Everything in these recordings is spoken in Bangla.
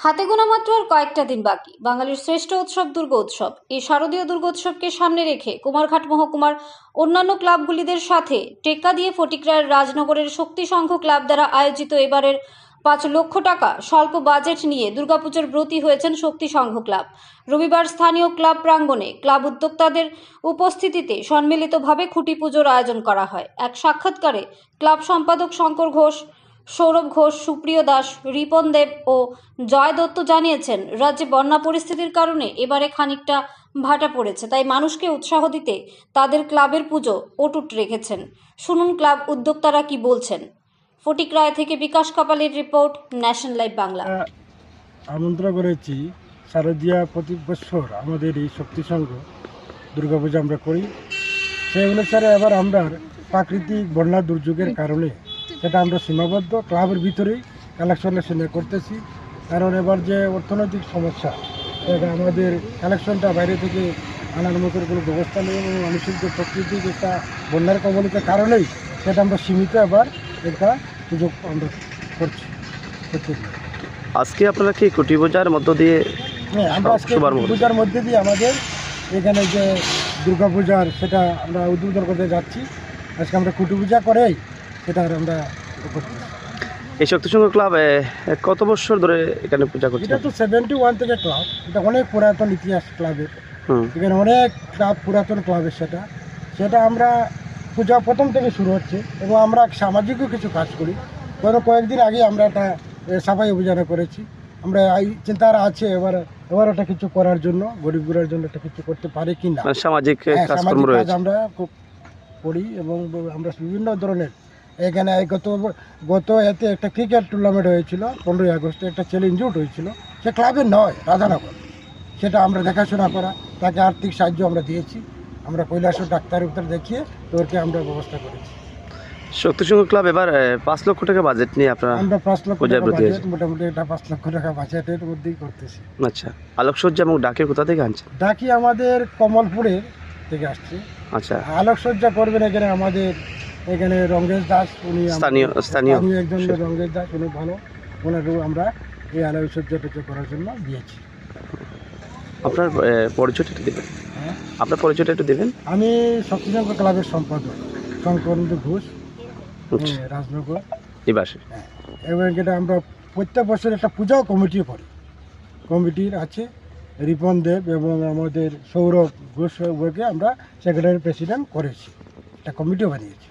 হাতে গোনা মাত্র আর কয়েকটা দিন বাকি। বাঙালির শ্রেষ্ঠ উৎসব দুর্গোৎসব। এই শারদীয় দুর্গোৎসবকে সামনে রেখে কুমারঘাট মহকুমার অন্যান্য ক্লাবগুলিদের সাথে টেক্কা দিয়ে ফটিকরায়ের রাজনগরের শক্তি সংঘ ক্লাব দ্বারা আয়োজিত এবারের 5 লক্ষ টাকা স্বল্প বাজেট নিয়ে দুর্গাপুজোর ব্রতী হয়েছেন শক্তি সংঘ ক্লাব। রবিবার স্থানীয় ক্লাব প্রাঙ্গণে ক্লাব উদ্যোক্তাদের উপস্থিতিতে সম্মিলিতভাবে খুঁটি পুজোর আয়োজন করা হয়। এক সাক্ষাৎকারে ক্লাব সম্পাদক শঙ্কর ঘোষ, সৌরভ ঘোষ, সুপ্রিয় দাস, রিপন দেব ও জয় দত্ত জানিয়েছেন, রাজ্যে বন্যা পরিস্থিতির কারণে এবারে খানিকটা ভাটা পড়েছে, তাই মানুষকে উৎসাহ দিতে তাদের ক্লাবের পুজো অটুট রেখেছেন। শুনুন ক্লাব উদ্যোক্তারা কি বলছেন। ফটিকরায় থেকে বিকাশ কাপালের রিপোর্ট, ন্যাশনাল লাইভ বাংলা। আমন্ত্রণ করেছি শারদীয়া প্রতি বছর আমাদের এই শক্তি সংঘ দুর্গাপূজা আমরা করি। সেই অনুসারে এবার আমরা প্রাকৃতিক বন্যা দুর্যোগের কারণে সেটা আমরা সীমাবদ্ধ ক্লাবের ভিতরেই কালেকশনের করতেছি। কারণ এবার যে অর্থনৈতিক সমস্যা, এটা আমাদের কালেকশনটা বাইরে থেকে আনার মতো কোনো ব্যবস্থা নেই এবং মানুষের যে প্রকৃতিক একটা বন্যার কবলিতের কারণেই সেটা আমরা সীমিত এবার একটা সুযোগ আমরা করছি। আজকে আপনারা কি খুঁটি পূজার মধ্য দিয়ে? হ্যাঁ, আমরা আজকে পূজার মধ্যে দিয়ে আমাদের এখানে যে দুর্গাপূজার সেটা আমরা উদ্বোধন করতে যাচ্ছি। আজকে আমরা খুঁটি পূজা করেই সেটা আমরা করছি। এই শক্তি সংঘ ক্লাব কত বছর ধরে এখানে পূজা করছে? এটা তো 71 থেকে ক্লাব, এটা অনেক পুরাতন ইতিহাস ক্লাবের। এখানে অনেক ক্লাব পুরাতন ক্লাবের সেটা আমরা পূজা প্রথম থেকে শুরু হচ্ছে এবং আমরা সামাজিকও কিছু কাজ করি। কয়েকদিন আগে আমরা একটা সাফাই অভিযান করেছি। আমরা এই চিন্তারা আছে এবার ওটা কিছু করার জন্য, গরিব গুড়ার জন্য একটা কিছু করতে পারে কি না, সামাজিক কাজ আমরা খুব করি এবং আমরা বিভিন্ন ধরনের এখানে গত এতে একটা ক্রিকেট টুর্নামেন্ট হয়েছিল 15ই আগস্টে, একটা ছেলে ইনজুর্ড হয়েছিল, সে ক্লাবের নয়, রাধানগর। সেটা আমরা দেখাশোনা করা, তাকে আর্থিক সাহায্য আমরা দিয়েছি। আমরা কৈলাসর ডাক্তার দেখিয়ে তোরকে আমরা ব্যবস্থা করেছি। শক্তি সংঘ ক্লাব এবার 5 লক্ষ টাকা বাজেট নিয়ে আপনারা? আমরা 5 লক্ষ টাকা বাজেট, মোটামুটি এটা 5 লক্ষ টাকা বাজেটের মধ্যেই করতেছি। আচ্ছা, আলোকসজ্জা এবং ডাকে কোথা থেকে আনছেন? ডাকি আমাদের কমলপুরের থেকে আসছে। আচ্ছা, আলোকসজ্জা করবেন এখানে আমাদের এখানে রঙ্গেশ দাস, উনি স্থানীয় একজন রঙ্গেশ দাস, উনি ভালো, ওনারও আমরা এই আলোকসজ্জাটা করার জন্য দিয়েছি। আপনার পরিচয়টা একটু দেবেন? হ্যাঁ, আপনার পরিচয়টা একটু দেবেন? আমি শক্তি সংঘ ক্লাবের সম্পাদক শঙ্কর ঘোষ, রাজনগর নিবাসী। এবং এটা আমরা প্রত্যেক বছর একটা পূজাও কমিটিও করি। কমিটির আছে রিপন দেব এবং আমাদের সৌরভ ঘোষকে আমরা সেক্রেটারি প্রেসিডেন্ট করেছি, একটা কমিটিও বানিয়েছি।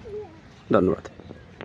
ধন্যবাদ।